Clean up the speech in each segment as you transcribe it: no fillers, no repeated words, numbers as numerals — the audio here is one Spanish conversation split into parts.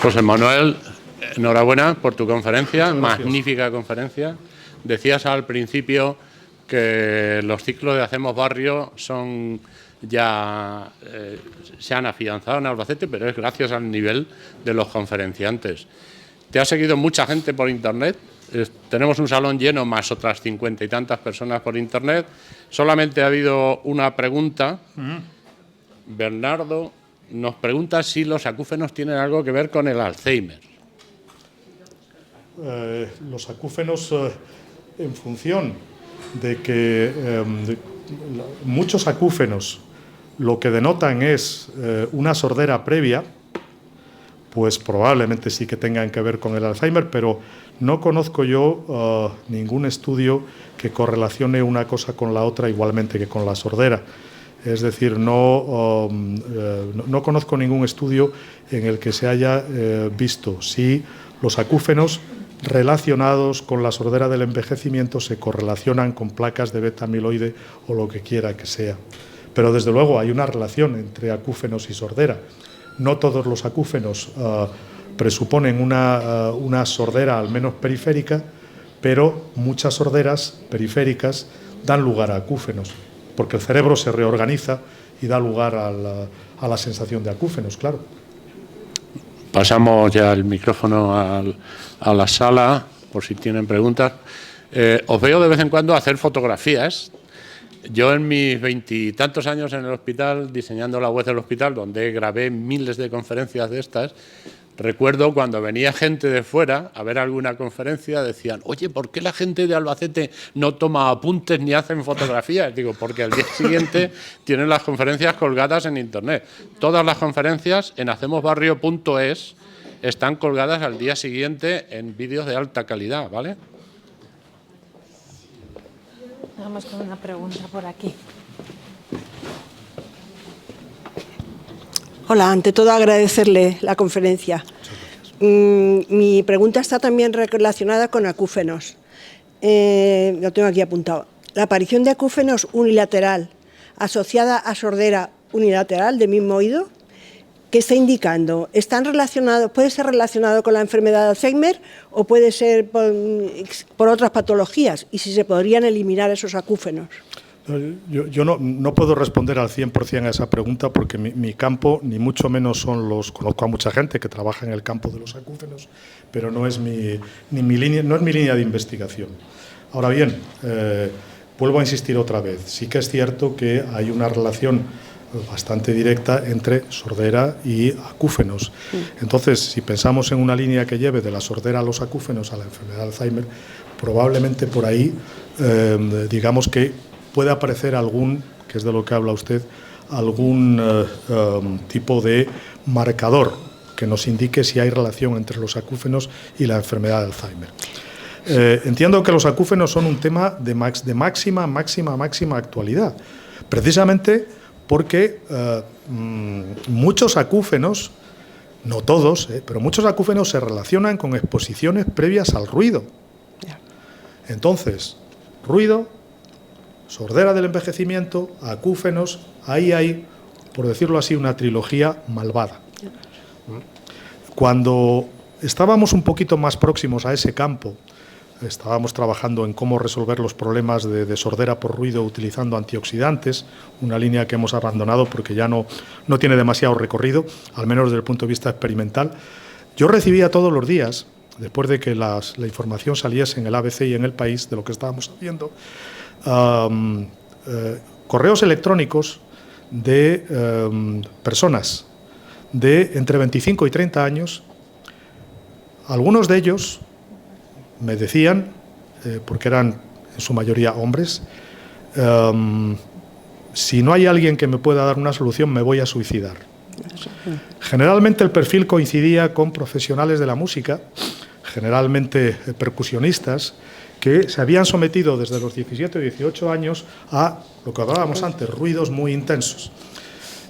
José Manuel, enhorabuena por tu conferencia, magnífica conferencia. Decías al principio que los ciclos de Hacemos Barrio son ya se han afianzado en Albacete, pero es gracias al nivel de los conferenciantes. Te ha seguido mucha gente por internet. Tenemos un salón lleno más otras 50 y tantas personas por internet. Solamente ha habido una pregunta. Bernardo nos pregunta si los acúfenos tienen algo que ver con el Alzheimer. Los acúfenos, en función de que muchos acúfenos lo que denotan es una sordera previa, pues probablemente sí que tengan que ver con el Alzheimer, pero no conozco yo ningún estudio que correlacione una cosa con la otra igualmente que con la sordera. Es decir, no conozco ningún estudio en el que se haya visto si los acúfenos relacionados con la sordera del envejecimiento se correlacionan con placas de beta-amiloide o lo que quiera que sea. Pero desde luego hay una relación entre acúfenos y sordera. No todos los acúfenos presuponen una sordera al menos periférica, pero muchas sorderas periféricas dan lugar a acúfenos, porque el cerebro se reorganiza y da lugar a la sensación de acúfenos, claro. Pasamos ya el micrófono a la sala, por si tienen preguntas. Os veo de vez en cuando hacer fotografías. Yo en mis 20 y tantos años en el hospital, diseñando la web del hospital, donde grabé miles de conferencias de estas, recuerdo cuando venía gente de fuera a ver alguna conferencia, decían, oye, ¿por qué la gente de Albacete no toma apuntes ni hacen fotografías? Digo, porque al día siguiente tienen las conferencias colgadas en internet. Todas las conferencias en hacemosbarrio.es están colgadas al día siguiente en vídeos de alta calidad, ¿vale? Vamos con una pregunta por aquí. Hola, ante todo agradecerle la conferencia. Mi pregunta está también relacionada con acúfenos. Lo tengo aquí apuntado. La aparición de acúfenos unilateral asociada a sordera unilateral del mismo oído, ¿qué está indicando? ¿Puede ser relacionado con la enfermedad de Alzheimer o puede ser por otras patologías? Y si se podrían eliminar esos acúfenos. Yo no puedo responder al 100% a esa pregunta porque mi campo, ni mucho menos son los... Conozco a mucha gente que trabaja en el campo de los acúfenos, pero no es mi línea de investigación. Ahora bien, vuelvo a insistir otra vez. Sí que es cierto que hay una relación bastante directa entre sordera y acúfenos. Entonces, si pensamos en una línea que lleve de la sordera a los acúfenos a la enfermedad de Alzheimer, probablemente por ahí, digamos que puede aparecer algún, que es de lo que habla usted, algún tipo de marcador que nos indique si hay relación entre los acúfenos y la enfermedad de Alzheimer. Entiendo que los acúfenos son un tema de máxima actualidad, precisamente porque muchos acúfenos, no todos, pero muchos acúfenos se relacionan con exposiciones previas al ruido. Entonces, ruido, sordera del envejecimiento, acúfenos, ahí hay, por decirlo así, una trilogía malvada. Cuando estábamos un poquito más próximos a ese campo, estábamos trabajando en cómo resolver los problemas de sordera por ruido utilizando antioxidantes, una línea que hemos abandonado porque ya no tiene demasiado recorrido, al menos desde el punto de vista experimental. Yo recibía todos los días, después de que la información saliese en el ABC y en El País de lo que estábamos haciendo, correos electrónicos de personas de entre 25 y 30 años. Algunos de ellos me decían, porque eran en su mayoría hombres, si no hay alguien que me pueda dar una solución, me voy a suicidar. Generalmente el perfil coincidía con profesionales de la música, generalmente percusionistas, que se habían sometido desde los 17 o 18 años a lo que hablábamos antes, ruidos muy intensos.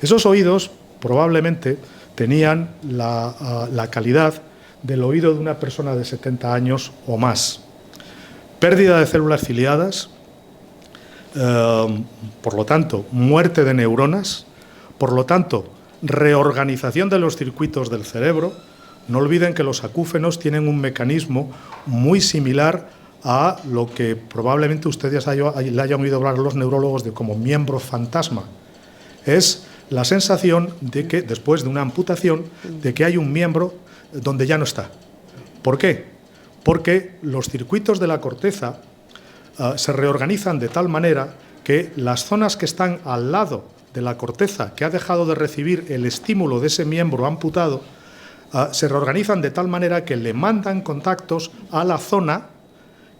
Esos oídos probablemente tenían la calidad del oído de una persona de 70 años o más. Pérdida de células ciliadas, por lo tanto, muerte de neuronas, por lo tanto, reorganización de los circuitos del cerebro, No olviden que los acúfenos tienen un mecanismo muy similar a lo que probablemente ustedes le hayan oído hablar a los neurólogos de como miembro fantasma. Es la sensación de que, después de una amputación, de que hay un miembro donde ya no está. ¿Por qué? Porque los circuitos de la corteza se reorganizan de tal manera que las zonas que están al lado de la corteza, que ha dejado de recibir el estímulo de ese miembro amputado, se reorganizan de tal manera que le mandan contactos a la zona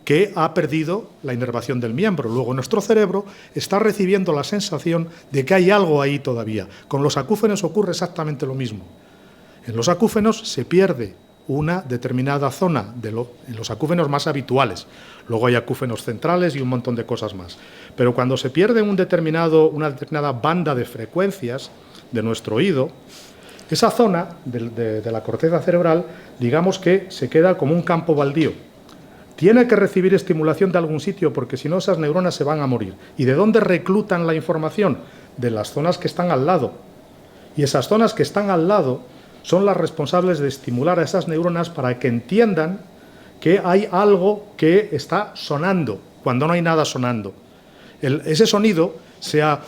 que ha perdido la inervación del miembro. Luego nuestro cerebro está recibiendo la sensación de que hay algo ahí todavía. Con los acúfenos ocurre exactamente lo mismo. En los acúfenos se pierde una determinada zona, en los acúfenos más habituales. Luego hay acúfenos centrales y un montón de cosas más. Pero cuando se pierde una determinada banda de frecuencias de nuestro oído, esa zona de la corteza cerebral, digamos que se queda como un campo baldío. Tiene que recibir estimulación de algún sitio porque si no esas neuronas se van a morir. ¿Y de dónde reclutan la información? De las zonas que están al lado. Y esas zonas que están al lado son las responsables de estimular a esas neuronas para que entiendan que hay algo que está sonando, cuando no hay nada sonando. Ese sonido, sea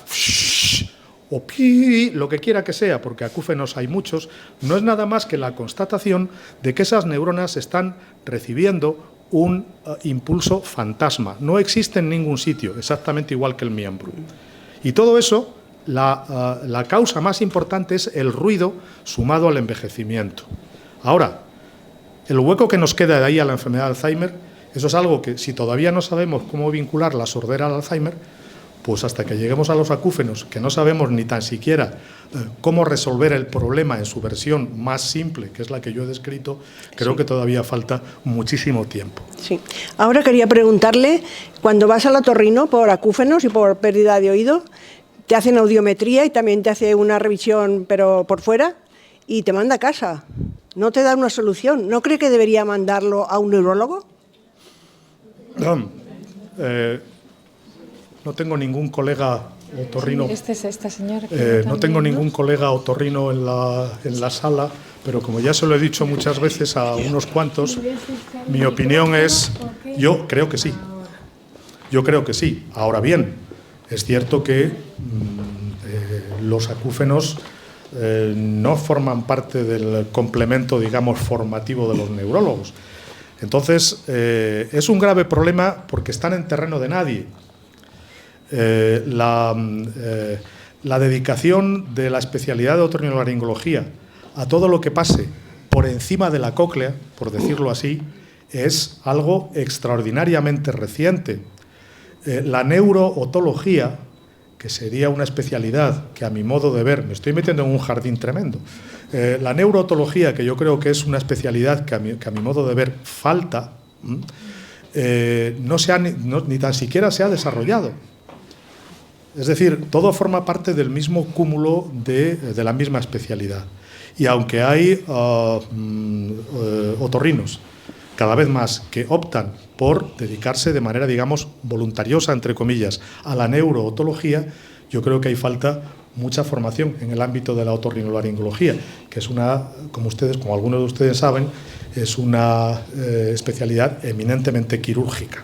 o pi, lo que quiera que sea, porque acúfenos hay muchos, no es nada más que la constatación de que esas neuronas están recibiendo un impulso fantasma. No existe en ningún sitio, exactamente igual que el miembro. Y todo eso, la causa más importante es el ruido sumado al envejecimiento. Ahora, el hueco que nos queda de ahí a la enfermedad de Alzheimer, eso es algo que si todavía no sabemos cómo vincular la sordera al Alzheimer, pues hasta que lleguemos a los acúfenos, que no sabemos ni tan siquiera cómo resolver el problema en su versión más simple, que es la que yo he descrito, creo que todavía falta muchísimo tiempo. Sí. Ahora quería preguntarle, cuando vas al otorrino por acúfenos y por pérdida de oído, te hacen audiometría y también te hace una revisión, pero por fuera, y te manda a casa. No te da una solución. ¿No cree que debería mandarlo a un neurólogo? No tengo ningún colega otorrino. Sí, esta señora. No tengo ningún colega otorrino en la sala, pero como ya se lo he dicho muchas veces a unos cuantos, mi opinión es, yo creo que sí. Yo creo que sí. Ahora bien, es cierto que los acúfenos no forman parte del complemento, digamos, formativo de los neurólogos. Entonces, es un grave problema porque están en terreno de nadie. La dedicación de la especialidad de otorrinolaringología a todo lo que pase por encima de la cóclea, por decirlo así, es algo extraordinariamente reciente. La neurootología, que sería una especialidad que a mi modo de ver, me estoy metiendo en un jardín tremendo, la neurootología, que yo creo que es una especialidad que a mi modo de ver falta, ni tan siquiera se ha desarrollado. Es decir, todo forma parte del mismo cúmulo de la misma especialidad. Y aunque hay otorrinos cada vez más que optan por dedicarse de manera, digamos, voluntariosa, entre comillas, a la neurootología, yo creo que hay falta mucha formación en el ámbito de la otorrinolaringología, que es como algunos de ustedes saben, es una especialidad eminentemente quirúrgica.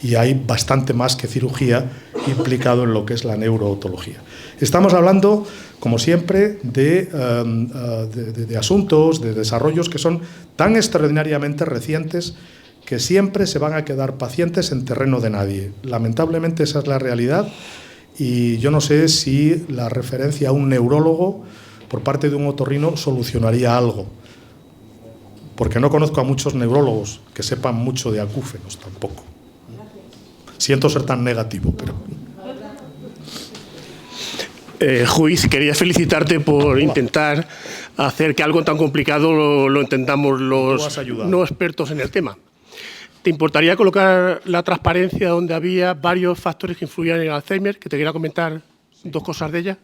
Y hay bastante más que cirugía implicado en lo que es la neurootología. Estamos hablando, como siempre, de asuntos, de desarrollos que son tan extraordinariamente recientes que siempre se van a quedar pacientes en terreno de nadie. Lamentablemente esa es la realidad y yo no sé si la referencia a un neurólogo por parte de un otorrino solucionaría algo, porque no conozco a muchos neurólogos que sepan mucho de acúfenos tampoco. Siento ser tan negativo, pero... Juiz, quería felicitarte por intentar hacer que algo tan complicado lo entendamos los no expertos en el tema. ¿Te importaría colocar la transparencia donde había varios factores que influían en el Alzheimer? Que te quería comentar dos cosas de ella.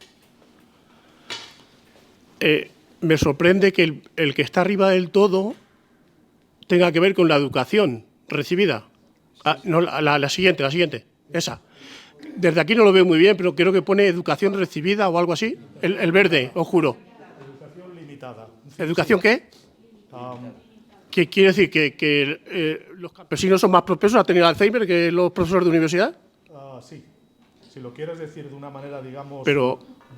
Me sorprende que el que está arriba del todo tenga que ver con la educación recibida. No, la siguiente, esa. Desde aquí no lo veo muy bien, pero creo que pone educación recibida o algo así. El verde, os juro. Educación limitada. ¿Educación qué? ¿Qué quiere decir? ¿Que los campesinos son más propensos a tener Alzheimer que los profesores de universidad? Sí. Si lo quieres decir de una manera, digamos,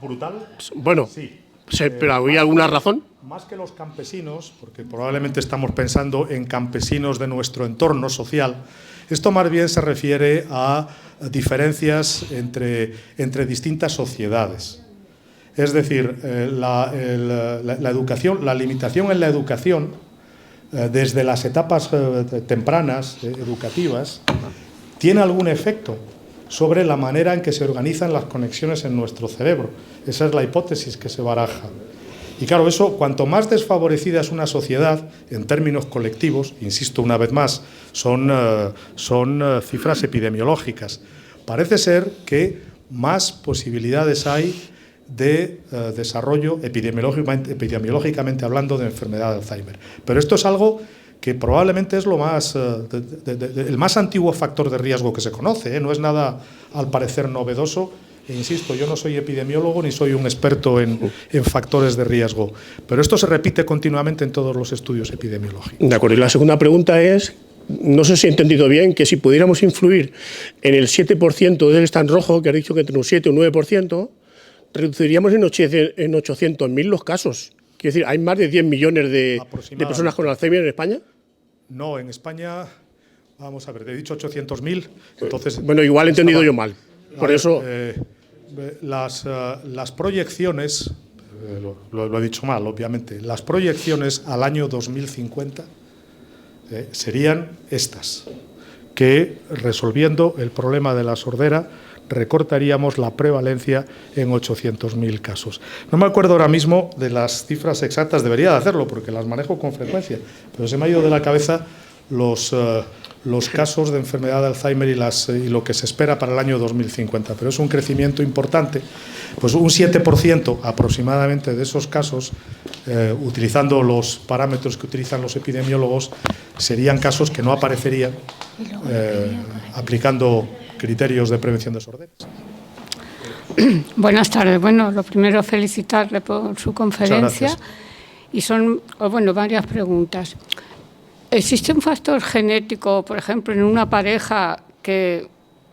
brutal. Bueno, sí. ¿Pero había alguna razón? Más que los campesinos, porque probablemente estamos pensando en campesinos de nuestro entorno social, esto más bien se refiere a diferencias entre distintas sociedades. Es decir, la educación, la limitación en la educación, desde las etapas tempranas educativas, tiene algún efecto sobre la manera en que se organizan las conexiones en nuestro cerebro. Esa es la hipótesis que se baraja. Y claro, eso, cuanto más desfavorecida es una sociedad, en términos colectivos, insisto una vez más, son cifras epidemiológicas, parece ser que más posibilidades hay de desarrollo epidemiológicamente hablando de enfermedad de Alzheimer. Pero esto es algo que probablemente es el más antiguo factor de riesgo que se conoce, ¿eh? No es nada, al parecer, novedoso. E insisto, yo no soy epidemiólogo ni soy un experto en factores de riesgo, pero esto se repite continuamente en todos los estudios epidemiológicos. De acuerdo. Y la segunda pregunta es, no sé si he entendido bien, que si pudiéramos influir en el 7% del stand rojo, que ha dicho que entre un 7 o un 9%, reduciríamos en 800.000 los casos. Quiero decir, ¿hay más de 10 millones de personas con Alzheimer en España? No, en España, vamos a ver, he dicho 800.000, entonces... Bueno, igual he entendido yo mal. Por eso... Las proyecciones, lo he dicho mal, obviamente, las proyecciones al año 2050 serían estas, que resolviendo el problema de la sordera recortaríamos la prevalencia en 800.000 casos. No me acuerdo ahora mismo de las cifras exactas, debería de hacerlo porque las manejo con frecuencia, pero se me ha ido de la cabeza los casos de enfermedad de Alzheimer y lo que se espera para el año 2050, pero es un crecimiento importante, pues un 7% aproximadamente de esos casos, utilizando los parámetros que utilizan los epidemiólogos, serían casos que no aparecerían aplicando criterios de prevención de sorderas. Buenas tardes. Bueno, lo primero, felicitarle por su conferencia. Y son, varias preguntas. ¿Existe un factor genético, por ejemplo, en una pareja que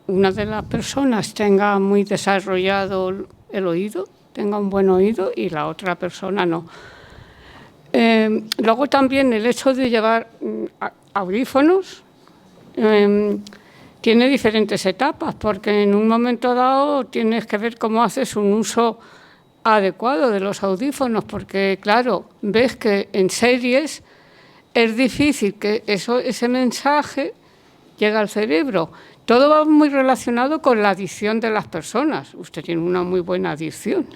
una de las personas tenga muy desarrollado el oído, tenga un buen oído y la otra persona no? Luego también el hecho de llevar audífonos tiene diferentes etapas, porque en un momento dado tienes que ver cómo haces un uso adecuado de los audífonos, porque claro, ves que en series es difícil que ese mensaje llegue al cerebro. Todo va muy relacionado con la adicción de las personas. Usted tiene una muy buena adicción.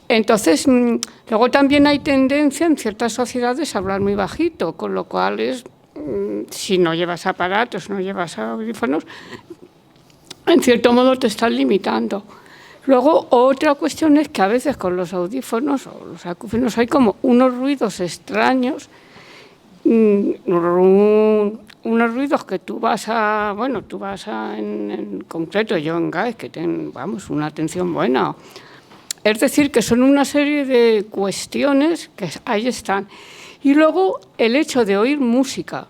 Entonces, luego también hay tendencia en ciertas sociedades a hablar muy bajito, con lo cual si no llevas aparatos, no llevas audífonos, en cierto modo te están limitando. Luego, otra cuestión es que a veces con los audífonos o los acúfenos hay como unos ruidos extraños, unos ruidos que tú vas a en concreto, yo en GAES, que tengo, una atención buena. Es decir, que son una serie de cuestiones que ahí están. Y luego el hecho de oír música,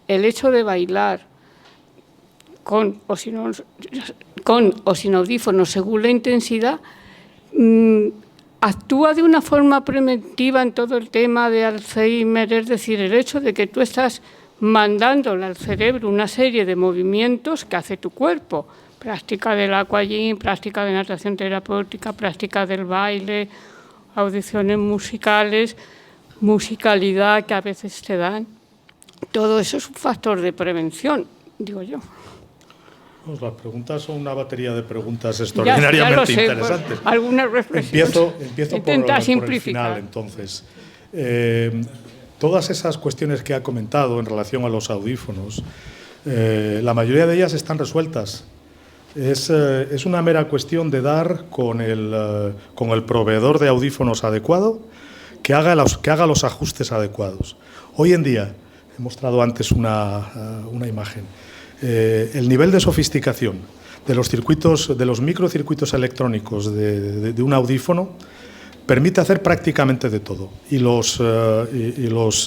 el hecho de bailar con o sin audífonos según la intensidad, actúa de una forma preventiva en todo el tema de Alzheimer. Es decir, el hecho de que tú estás mandándole al cerebro una serie de movimientos que hace tu cuerpo, práctica del aquagym, práctica de natación terapéutica, práctica del baile, audiciones musicales, musicalidad que a veces te dan. Todo eso es un factor de prevención, digo yo. Las preguntas son una batería de preguntas extraordinariamente interesantes. Pues, algunas reflexiones. Empiezo por el final, entonces. Todas esas cuestiones que ha comentado en relación a los audífonos, la mayoría de ellas están resueltas. Es una mera cuestión de dar con el proveedor de audífonos adecuado que haga los ajustes adecuados. Hoy en día, he mostrado antes una imagen, el nivel de sofisticación de los microcircuitos electrónicos de un audífono permite hacer prácticamente de todo. Y los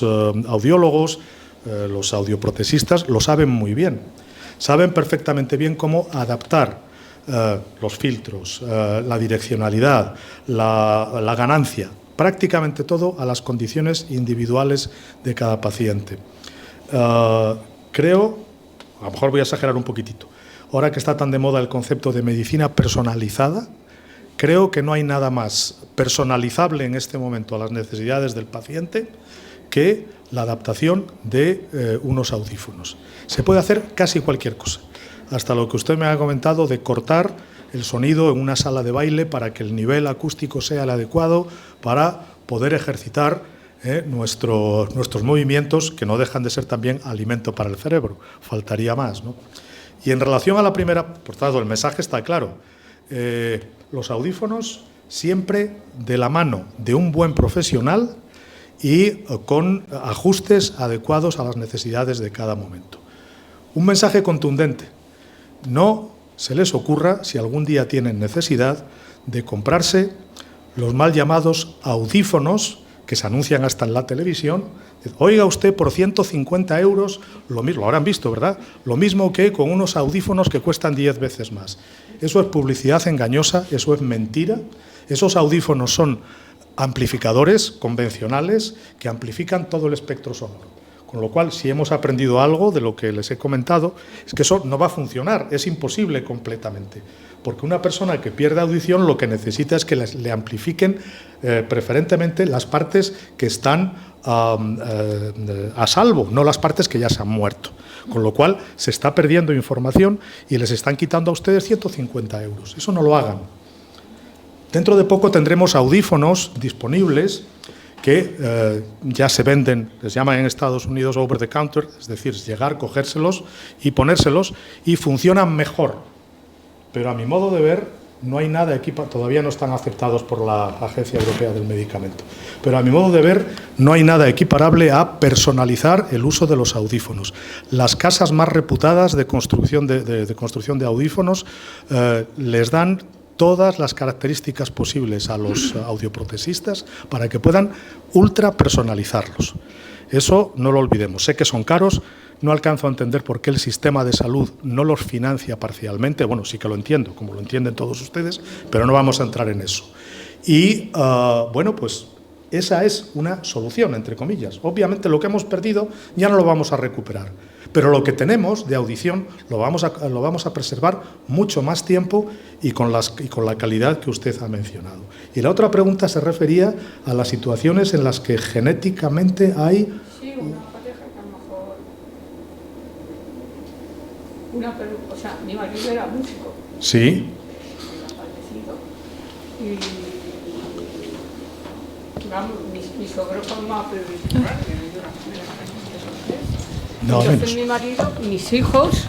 audiólogos, los audioprotesistas lo saben muy bien. Saben perfectamente bien cómo adaptar los filtros, la direccionalidad, la ganancia, prácticamente todo a las condiciones individuales de cada paciente. Creo, a lo mejor voy a exagerar un poquitito, ahora que está tan de moda el concepto de medicina personalizada, creo que no hay nada más personalizable en este momento a las necesidades del paciente que la adaptación de unos audífonos. Se puede hacer casi cualquier cosa, hasta lo que usted me ha comentado de cortar el sonido en una sala de baile para que el nivel acústico sea el adecuado para poder ejercitar nuestros movimientos, que no dejan de ser también alimento para el cerebro. Faltaría más, ¿no? Y en relación a la primera, por tanto, el mensaje está claro. Los audífonos siempre de la mano de un buen profesional y con ajustes adecuados a las necesidades de cada momento. Un mensaje contundente. No se les ocurra, si algún día tienen necesidad, de comprarse los mal llamados audífonos que se anuncian hasta en la televisión. Oiga usted, por 150 euros, lo mismo, lo habrán visto, ¿verdad? Lo mismo que con unos audífonos que cuestan 10 veces más. Eso es publicidad engañosa, eso es mentira. Esos audífonos son amplificadores convencionales que amplifican todo el espectro sonoro. Con lo cual, si hemos aprendido algo de lo que les he comentado, es que eso no va a funcionar, es imposible completamente. Porque una persona que pierde audición lo que necesita es que le amplifiquen preferentemente las partes que están a salvo, no las partes que ya se han muerto. Con lo cual, se está perdiendo información y les están quitando a ustedes 150 euros. Eso no lo hagan. Dentro de poco tendremos audífonos disponibles que ya se venden, les llaman en Estados Unidos over the counter, es decir, llegar, cogérselos y ponérselos, y funcionan mejor. Pero a mi modo de ver, no hay nada todavía no están aceptados por la Agencia Europea del Medicamento, pero a mi modo de ver, no hay nada equiparable a personalizar el uso de los audífonos. Las casas más reputadas de construcción de audífonos les dan todas las características posibles a los audioprotesistas para que puedan ultra personalizarlos. Eso no lo olvidemos. Sé que son caros, no alcanzo a entender por qué el sistema de salud no los financia parcialmente. Bueno, sí que lo entiendo, como lo entienden todos ustedes, pero no vamos a entrar en eso. Y, bueno, pues esa es una solución, entre comillas. Obviamente lo que hemos perdido ya no lo vamos a recuperar, pero lo que tenemos de audición lo vamos a preservar mucho más tiempo y con la calidad que usted ha mencionado. Y la otra pregunta se refería a las situaciones en las que genéticamente hay... Sí, una pareja que a lo mejor... o sea, mi marido era músico. Sí. Ha fallecido. Y... vamos, mi suegro formaba prioridad, que me dio una no, entonces mi marido, mis hijos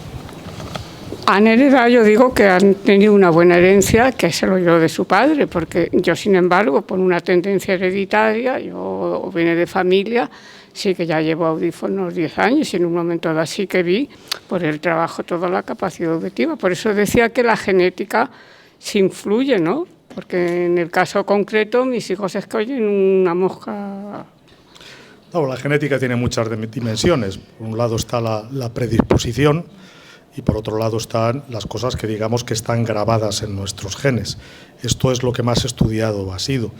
han heredado, yo digo que han tenido una buena herencia, que se lo dio de su padre, porque yo, sin embargo, por una tendencia hereditaria, yo vine de familia, sí que ya llevo audífonos 10 años y en un momento dado sí que vi por el trabajo toda la capacidad auditiva. Por eso decía que la genética se influye, ¿no? Porque en el caso concreto mis hijos es que oyen una mosca. No, la genética tiene muchas dimensiones. Por un lado está la predisposición y por otro lado están las cosas que digamos que están grabadas en nuestros genes. Esto es lo que más estudiado ha sido.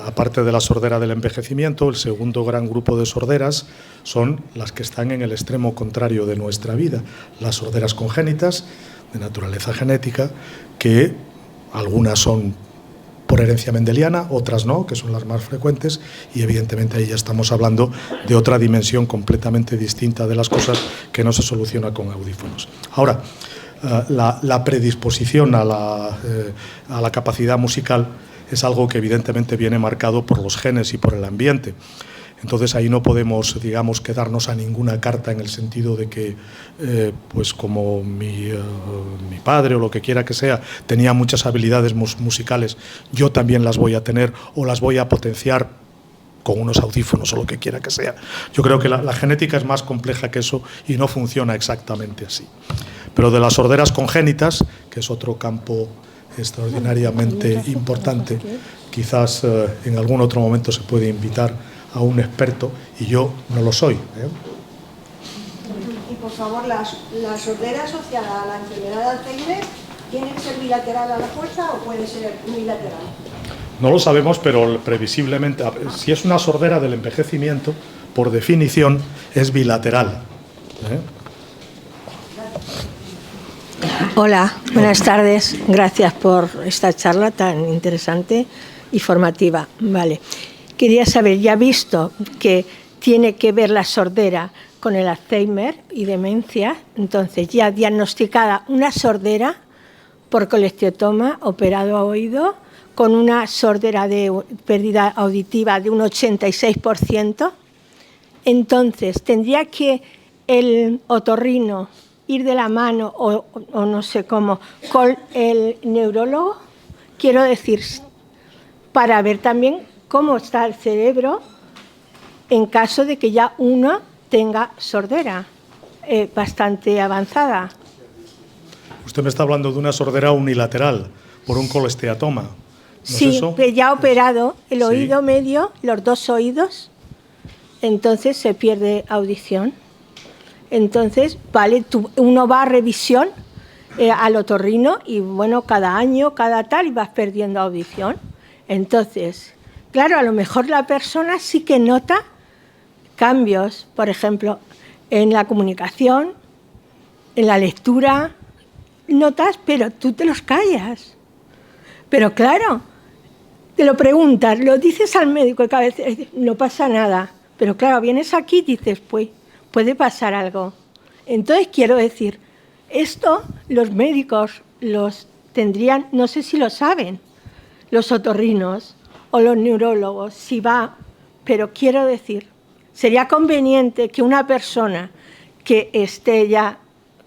Aparte de la sordera del envejecimiento, el segundo gran grupo de sorderas son las que están en el extremo contrario de nuestra vida. Las sorderas congénitas, de naturaleza genética, que algunas son por herencia mendeliana, otras no, que son las más frecuentes, y evidentemente ahí ya estamos hablando de otra dimensión completamente distinta de las cosas que no se soluciona con audífonos. Ahora, la predisposición a la capacidad musical es algo que evidentemente viene marcado por los genes y por el ambiente. Entonces ahí no podemos, digamos, quedarnos a ninguna carta en el sentido de que, pues como mi padre o lo que quiera que sea, tenía muchas habilidades musicales, yo también las voy a tener o las voy a potenciar con unos audífonos o lo que quiera que sea. Yo creo que la genética es más compleja que eso y no funciona exactamente así. Pero de las sorderas congénitas, que es otro campo extraordinariamente importante, quizás en algún otro momento se puede invitar a un experto y yo no lo soy. Y por favor, la sordera asociada a la enfermedad de Alzheimer, ¿tiene que ser bilateral a la fuerza o puede ser unilateral? No lo sabemos, pero previsiblemente, si es una sordera del envejecimiento, por definición es bilateral. Hola, buenas tardes. Gracias por esta charla tan interesante y formativa. Vale. Quería saber, ya visto que tiene que ver la sordera con el Alzheimer y demencia, entonces ya diagnosticada una sordera por colecteotoma operado a oído, con una sordera de pérdida auditiva de un 86%, entonces tendría que el otorrino ir de la mano o no sé cómo con el neurólogo, quiero decir, para ver también cómo está el cerebro en caso de que ya uno tenga sordera bastante avanzada. Usted me está hablando de una sordera unilateral por un colesteatoma. ¿No sí, es eso? que ya ha operado el oído sí. medio, los dos oídos, entonces se pierde audición. Entonces, vale, uno va a revisión al otorrino y, bueno, cada año, cada tal, y vas perdiendo audición. Entonces, claro, a lo mejor la persona sí que nota cambios, por ejemplo, en la comunicación, en la lectura, notas, pero tú te los callas. Pero claro, te lo preguntas, lo dices al médico y cada vez no pasa nada. Pero claro, vienes aquí y dices, pues, puede pasar algo. Entonces, quiero decir, esto los médicos los tendrían, no sé si lo saben, los otorrinos o los neurólogos, si va, pero quiero decir, sería conveniente que una persona que esté ya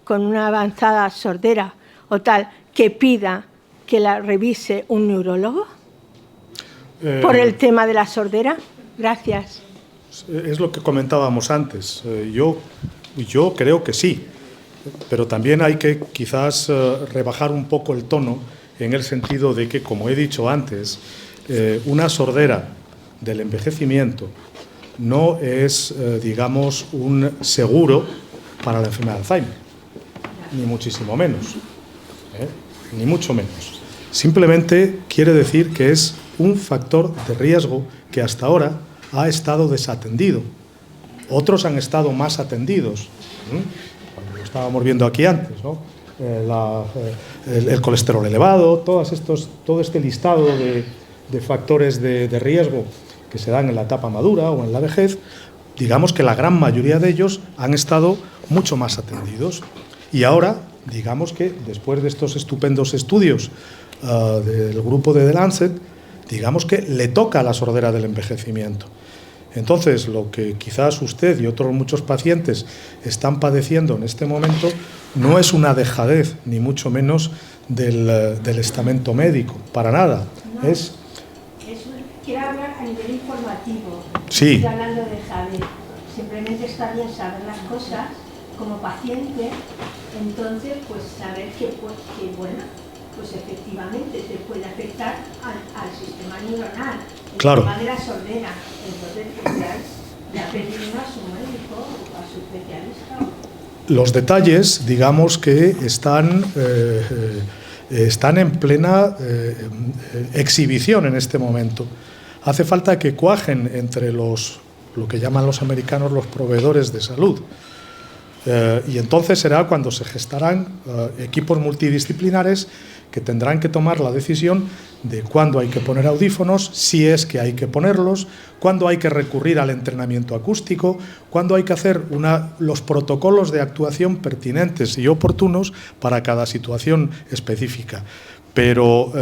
con una avanzada sordera o tal, que pida que la revise un neurólogo por el tema de la sordera. Gracias. Es lo que comentábamos antes. Yo creo que sí, pero también hay que quizás rebajar un poco el tono en el sentido de que, como he dicho antes, una sordera del envejecimiento no es, digamos, un seguro para la enfermedad de Alzheimer, ni muchísimo menos, ni mucho menos. Simplemente quiere decir que es un factor de riesgo que hasta ahora ha estado desatendido. Otros han estado más atendidos, como lo estábamos viendo aquí antes, ¿no? El colesterol elevado, todo este listado de factores de riesgo que se dan en la etapa madura o en la vejez, digamos que la gran mayoría de ellos han estado mucho más atendidos. Y ahora, digamos que después de estos estupendos estudios del grupo de The Lancet, digamos que le toca a la sordera del envejecimiento. Entonces, lo que quizás usted y otros muchos pacientes están padeciendo en este momento no es una dejadez, ni mucho menos del estamento médico, para nada. No, quiero hablar a nivel informativo. Sí. Estoy hablando de dejadez. Simplemente está bien saber las cosas como paciente, entonces, pues saber que bueno, pues efectivamente te puede afectar al sistema neuronal, el claro. tema de la sordera. Entonces, ya pedirle a su médico o a su especialista. Los detalles, digamos que están en plena exhibición en este momento. Hace falta que cuajen entre lo que llaman los americanos los proveedores de salud. Y entonces será cuando se gestarán equipos multidisciplinares que tendrán que tomar la decisión de cuándo hay que poner audífonos, si es que hay que ponerlos, cuándo hay que recurrir al entrenamiento acústico, cuándo hay que hacer los protocolos de actuación pertinentes y oportunos para cada situación específica. Pero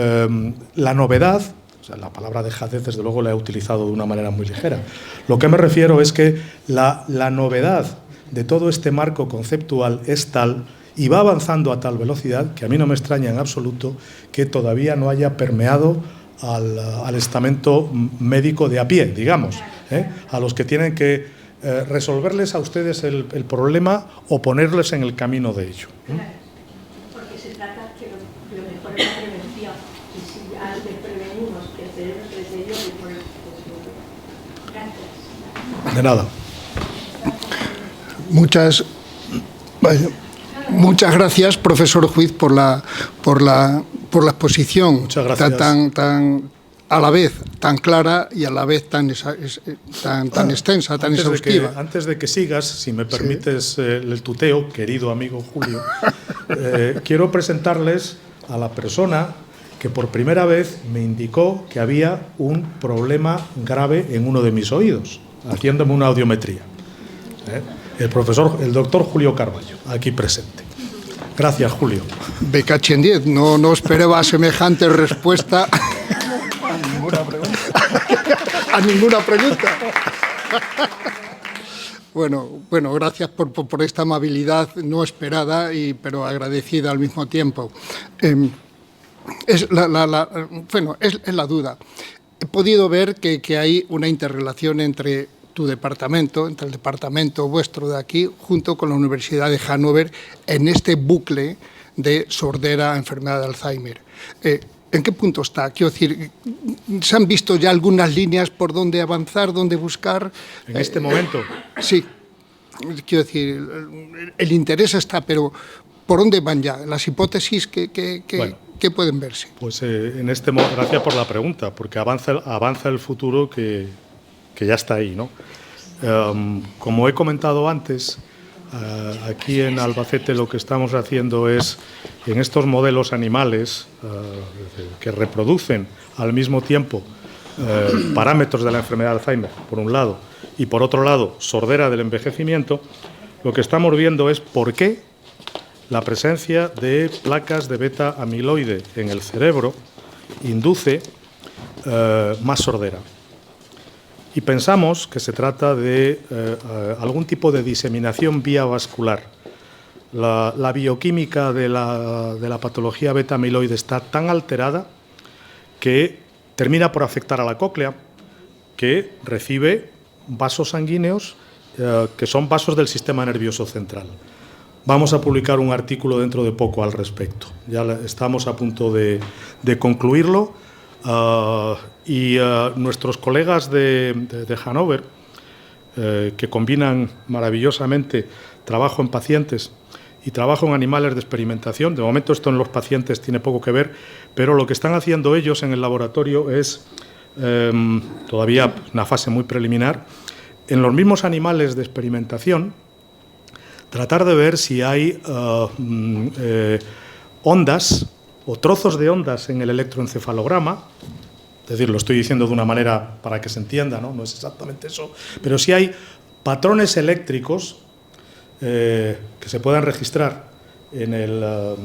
la novedad, o sea, la palabra dejadez desde luego la he utilizado de una manera muy ligera. Lo que me refiero es que la novedad de todo este marco conceptual es tal y va avanzando a tal velocidad que a mí no me extraña en absoluto que todavía no haya permeado al estamento médico de a pie, digamos, a los que tienen que resolverles a ustedes el problema o ponerles en el camino de ello. Porque se trata que lo mejor es la prevención, y si antes prevenimos que el cerebro se De nada. Muchas gracias, profesor Huiz, por la exposición. Muchas gracias. tan a la vez tan clara y a la vez tan extensa, tan exhaustiva. Antes de que sigas, si me permites el tuteo, querido amigo Julio, quiero presentarles a la persona que por primera vez me indicó que había un problema grave en uno de mis oídos, haciéndome una audiometría. El doctor Julio Carballo, aquí presente. Gracias, Julio. Me caché en 10, no esperaba semejante respuesta a ninguna pregunta. Bueno, gracias por esta amabilidad no esperada, pero agradecida al mismo tiempo. Es la duda. He podido ver que hay una interrelación entre tu departamento, entre el departamento vuestro de aquí, junto con la Universidad de Hannover, en este bucle de sordera, enfermedad de Alzheimer. ¿En qué punto está? Quiero decir, ¿se han visto ya algunas líneas por dónde avanzar, dónde buscar? ¿En este momento? Sí. Quiero decir, el interés está, pero ¿por dónde van ya? Las hipótesis que pueden verse. Pues gracias por la pregunta, porque avanza el futuro que ya está ahí, ¿no? Como he comentado antes, aquí en Albacete lo que estamos haciendo es, en estos modelos animales que reproducen al mismo tiempo parámetros de la enfermedad de Alzheimer, por un lado, y por otro lado, sordera del envejecimiento, lo que estamos viendo es por qué la presencia de placas de beta amiloide en el cerebro induce más sordera. Y pensamos que se trata de algún tipo de diseminación vía vascular. La bioquímica de la patología beta amiloide está tan alterada que termina por afectar a la cóclea, que recibe vasos sanguíneos que son vasos del sistema nervioso central. Vamos a publicar un artículo dentro de poco al respecto. Ya estamos a punto de concluirlo. Y nuestros colegas de Hannover, que combinan maravillosamente trabajo en pacientes y trabajo en animales de experimentación, de momento esto en los pacientes tiene poco que ver, pero lo que están haciendo ellos en el laboratorio es, todavía una fase muy preliminar, en los mismos animales de experimentación, tratar de ver si hay ondas o trozos de ondas en el electroencefalograma. Es decir, lo estoy diciendo de una manera para que se entienda, no es exactamente eso, pero sí hay patrones eléctricos que se puedan registrar en la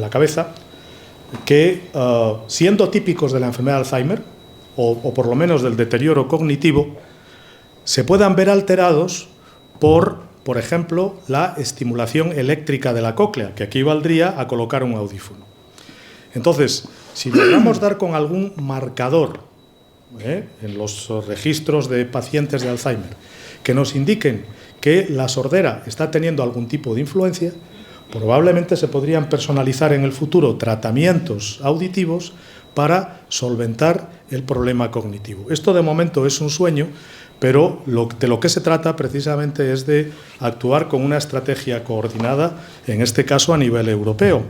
cabeza que, siendo típicos de la enfermedad de Alzheimer, o por lo menos del deterioro cognitivo, se puedan ver alterados por ejemplo, la estimulación eléctrica de la cóclea, que equivaldría a colocar un audífono. Entonces, si logramos dar con algún marcador en los registros de pacientes de Alzheimer que nos indiquen que la sordera está teniendo algún tipo de influencia, probablemente se podrían personalizar en el futuro tratamientos auditivos para solventar el problema cognitivo. Esto de momento es un sueño, pero de lo que se trata precisamente es de actuar con una estrategia coordinada, en este caso a nivel europeo.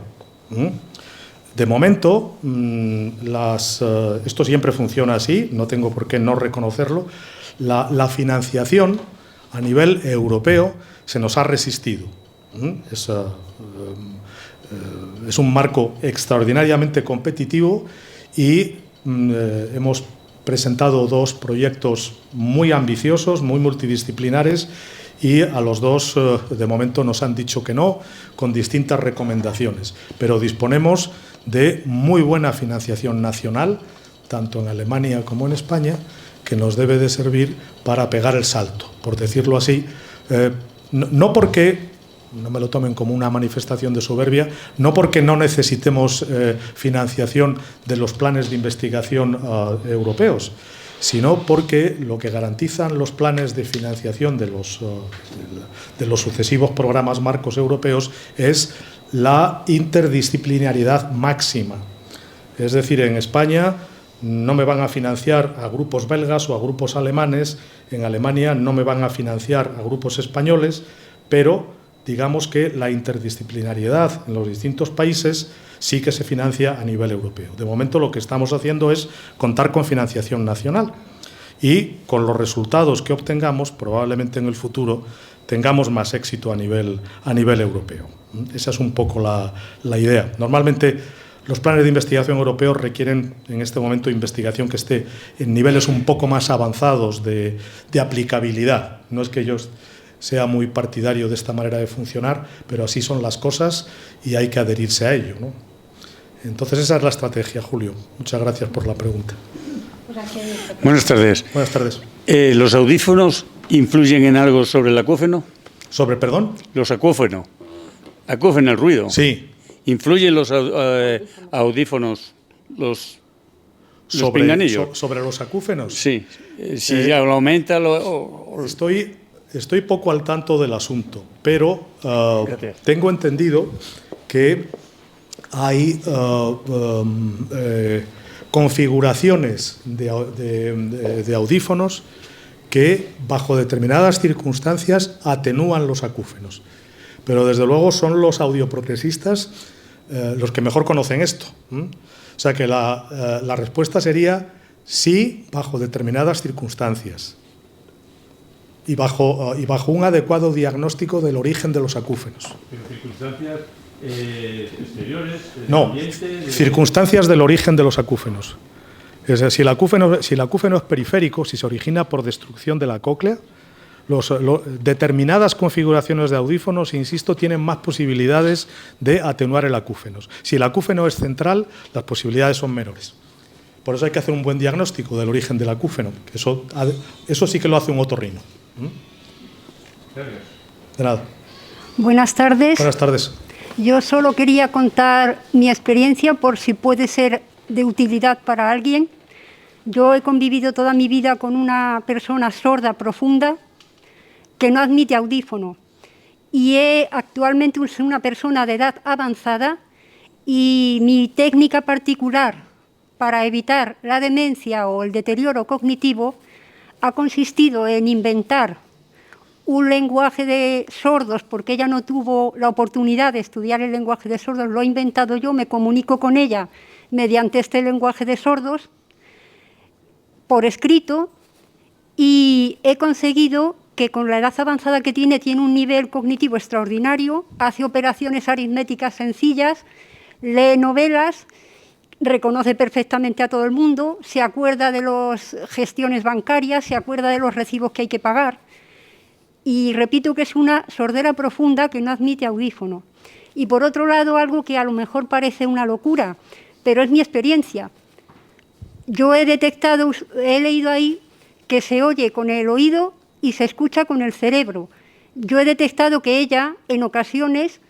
De momento, esto siempre funciona así, no tengo por qué no reconocerlo, la financiación a nivel europeo se nos ha resistido. Es un marco extraordinariamente competitivo y hemos presentado dos proyectos muy ambiciosos, muy multidisciplinares, y a los dos de momento nos han dicho que no, con distintas recomendaciones. Pero disponemos de muy buena financiación nacional, tanto en Alemania como en España, que nos debe de servir para pegar el salto, por decirlo así. No porque, no me lo tomen como una manifestación de soberbia, no porque no necesitemos financiación de los planes de investigación europeos, sino porque lo que garantizan los planes de financiación de los sucesivos programas marcos europeos es la interdisciplinariedad máxima. Es decir, en España no me van a financiar a grupos belgas o a grupos alemanes, en Alemania no me van a financiar a grupos españoles, pero digamos que la interdisciplinariedad en los distintos países sí que se financia a nivel europeo. De momento lo que estamos haciendo es contar con financiación nacional y con los resultados que obtengamos, probablemente en el futuro tengamos más éxito a nivel europeo. Esa es un poco la idea. Normalmente los planes de investigación europeos requieren en este momento investigación que esté en niveles un poco más avanzados de aplicabilidad. No es que yo sea muy partidario de esta manera de funcionar, pero así son las cosas y hay que adherirse a ello, ¿no? Entonces esa es la estrategia, Julio. Muchas gracias por la pregunta. Buenas tardes. Buenas tardes. ¿Los audífonos influyen en algo sobre el acúfeno? ¿Sobre, perdón? Los acúfenos. ¿Acúfeno el ruido? Sí. ¿Influyen los audífonos, los pinganillos? ¿Sobre los acúfenos? Sí. Si ya lo aumenta... Estoy poco al tanto del asunto, pero tengo entendido que hay configuraciones de audífonos que, bajo determinadas circunstancias, atenúan los acúfenos. Pero, desde luego, son los audioprotesistas los que mejor conocen esto. O sea que la respuesta sería sí, bajo determinadas circunstancias y bajo un adecuado diagnóstico del origen de los acúfenos. ¿Pero circunstancias exteriores? No, circunstancias del origen de los acúfenos. Es decir, si el acúfeno es periférico, si se origina por destrucción de la cóclea, determinadas configuraciones de audífonos, insisto, tienen más posibilidades de atenuar el acúfeno. Si el acúfeno es central, las posibilidades son menores. Por eso hay que hacer un buen diagnóstico del origen del acúfeno. Eso sí que lo hace un otorrino. De nada. Buenas tardes. Buenas tardes. Yo solo quería contar mi experiencia por si puede ser de utilidad para alguien. Yo he convivido toda mi vida con una persona sorda profunda que no admite audífono y actualmente soy una persona de edad avanzada y mi técnica particular para evitar la demencia o el deterioro cognitivo ha consistido en inventar un lenguaje de sordos, porque ella no tuvo la oportunidad de estudiar el lenguaje de sordos, lo he inventado yo, me comunico con ella mediante este lenguaje de sordos por escrito y he conseguido que con la edad avanzada que tiene un nivel cognitivo extraordinario, hace operaciones aritméticas sencillas, lee novelas, reconoce perfectamente a todo el mundo, se acuerda de las gestiones bancarias, se acuerda de los recibos que hay que pagar. Y repito que es una sordera profunda que no admite audífono. Y por otro lado, algo que a lo mejor parece una locura, pero es mi experiencia. Yo he leído ahí que se oye con el oído y se escucha con el cerebro. Yo he detectado que ella, en ocasiones,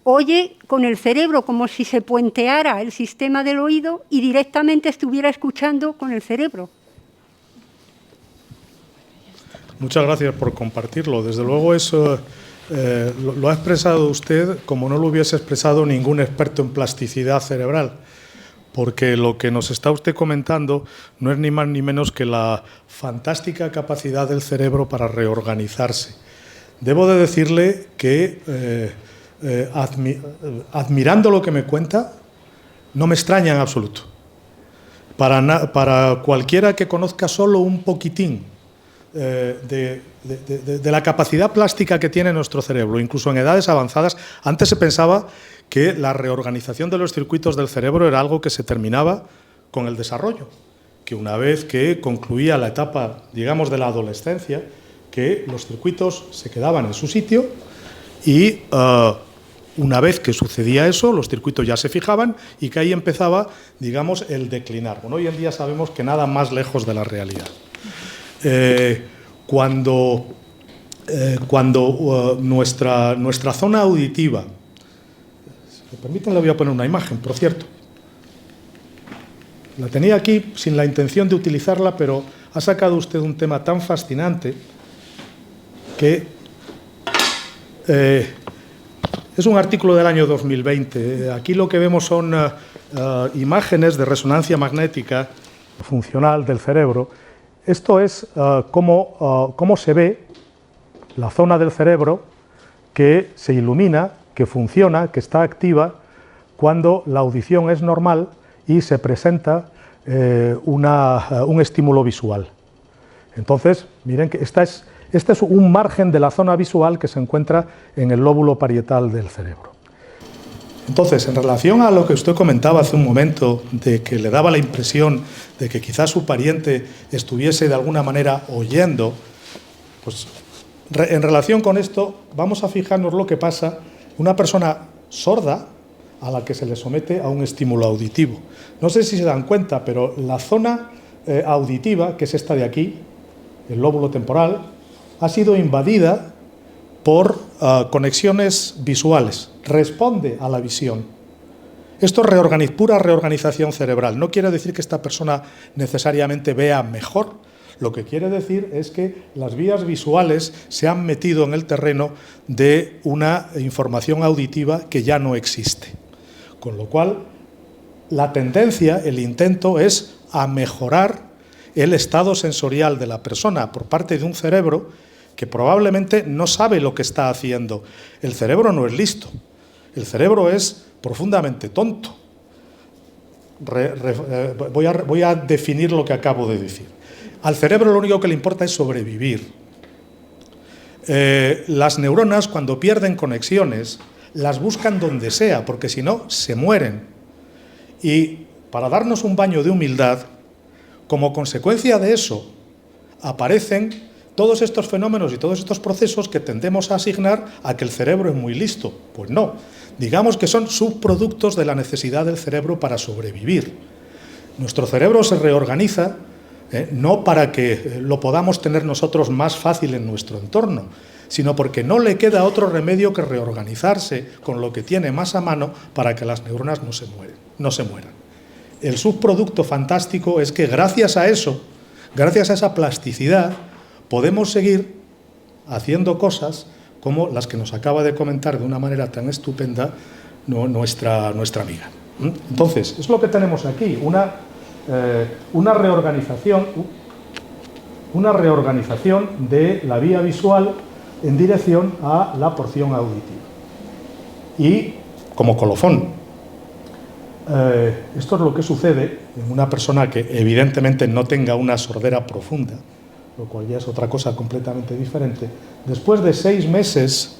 oye con el cerebro como si se puenteara el sistema del oído y directamente estuviera escuchando con el cerebro. Muchas gracias por compartirlo. Desde luego eso lo ha expresado usted como no lo hubiese expresado ningún experto en plasticidad cerebral, porque lo que nos está usted comentando no es ni más ni menos que la fantástica capacidad del cerebro para reorganizarse. Debo de decirle que, admirando lo que me cuenta, no me extraña en absoluto. Para cualquiera que conozca solo un poquitín de la capacidad plástica que tiene nuestro cerebro, incluso en edades avanzadas, antes se pensaba que la reorganización de los circuitos del cerebro era algo que se terminaba con el desarrollo, que una vez que concluía la etapa, digamos, de la adolescencia, que los circuitos se quedaban en su sitio y una vez que sucedía eso, los circuitos ya se fijaban y que ahí empezaba, digamos, el declinar. Bueno, hoy en día sabemos que nada más lejos de la realidad. Cuando nuestra zona auditiva, si me permiten le voy a poner una imagen, por cierto. La tenía aquí sin la intención de utilizarla, pero ha sacado usted un tema tan fascinante que es un artículo del año 2020. Aquí lo que vemos son imágenes de resonancia magnética funcional del cerebro. Esto es cómo se ve la zona del cerebro que se ilumina, que funciona, que está activa cuando la audición es normal y se presenta un estímulo visual. Entonces, miren que este es un margen de la zona visual que se encuentra en el lóbulo parietal del cerebro. Entonces, en relación a lo que usted comentaba hace un momento, de que le daba la impresión de que quizás su pariente estuviese de alguna manera oyendo, pues en relación con esto vamos a fijarnos lo que pasa una persona sorda a la que se le somete a un estímulo auditivo. No sé si se dan cuenta, pero la zona auditiva, que es esta de aquí, el lóbulo temporal, ha sido invadida por conexiones visuales, responde a la visión. Esto es pura reorganización cerebral. No quiere decir que esta persona necesariamente vea mejor. Lo que quiere decir es que las vías visuales se han metido en el terreno de una información auditiva que ya no existe. Con lo cual, la tendencia, el intento es a mejorar el estado sensorial de la persona por parte de un cerebro que probablemente no sabe lo que está haciendo. El cerebro no es listo, el cerebro es profundamente tonto. Voy a definir lo que acabo de decir. Al cerebro lo único que le importa es sobrevivir. Las neuronas, cuando pierden conexiones, las buscan donde sea, porque si no, se mueren. Y para darnos un baño de humildad, como consecuencia de eso, aparecen todos estos fenómenos y todos estos procesos que tendemos a asignar a que el cerebro es muy listo. Pues no, digamos que son subproductos de la necesidad del cerebro para sobrevivir. Nuestro cerebro se reorganiza, no para que lo podamos tener nosotros más fácil en nuestro entorno, sino porque no le queda otro remedio que reorganizarse con lo que tiene más a mano para que las neuronas no se mueran. El subproducto fantástico es que gracias a eso, gracias a esa plasticidad, podemos seguir haciendo cosas como las que nos acaba de comentar de una manera tan estupenda nuestra amiga. Entonces, es lo que tenemos aquí, una reorganización de la vía visual en dirección a la porción auditiva. Y como colofón, esto es lo que sucede en una persona que evidentemente no tenga una sordera profunda, lo cual ya es otra cosa completamente diferente, después de 6 meses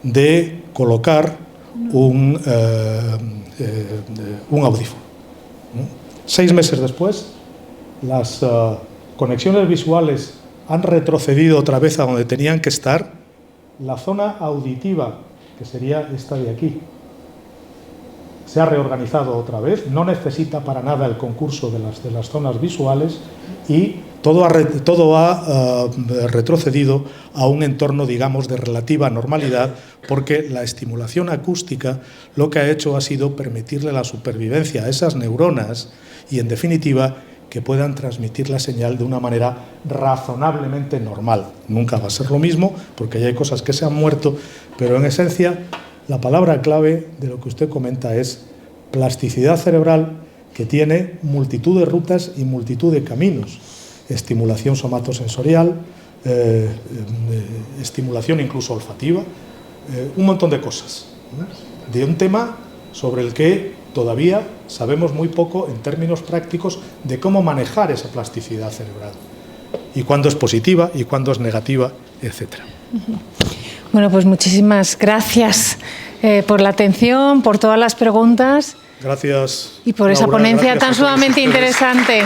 de colocar un audífono. 6 meses después, las conexiones visuales han retrocedido otra vez a donde tenían que estar. La zona auditiva, que sería esta de aquí, se ha reorganizado otra vez, no necesita para nada el concurso de las zonas visuales y todo ha retrocedido a un entorno, digamos, de relativa normalidad, porque la estimulación acústica lo que ha hecho ha sido permitirle la supervivencia a esas neuronas y, en definitiva, que puedan transmitir la señal de una manera razonablemente normal. Nunca va a ser lo mismo, porque ya hay cosas que se han muerto, pero en esencia la palabra clave de lo que usted comenta es plasticidad cerebral, que tiene multitud de rutas y multitud de caminos. Estimulación somatosensorial, estimulación incluso olfativa, un montón de cosas, de un tema sobre el que todavía sabemos muy poco en términos prácticos de cómo manejar esa plasticidad cerebral, y cuándo es positiva y cuándo es negativa, etc. Bueno, pues muchísimas gracias por la atención, por todas las preguntas. Gracias. Y por esa ponencia tan sumamente interesante.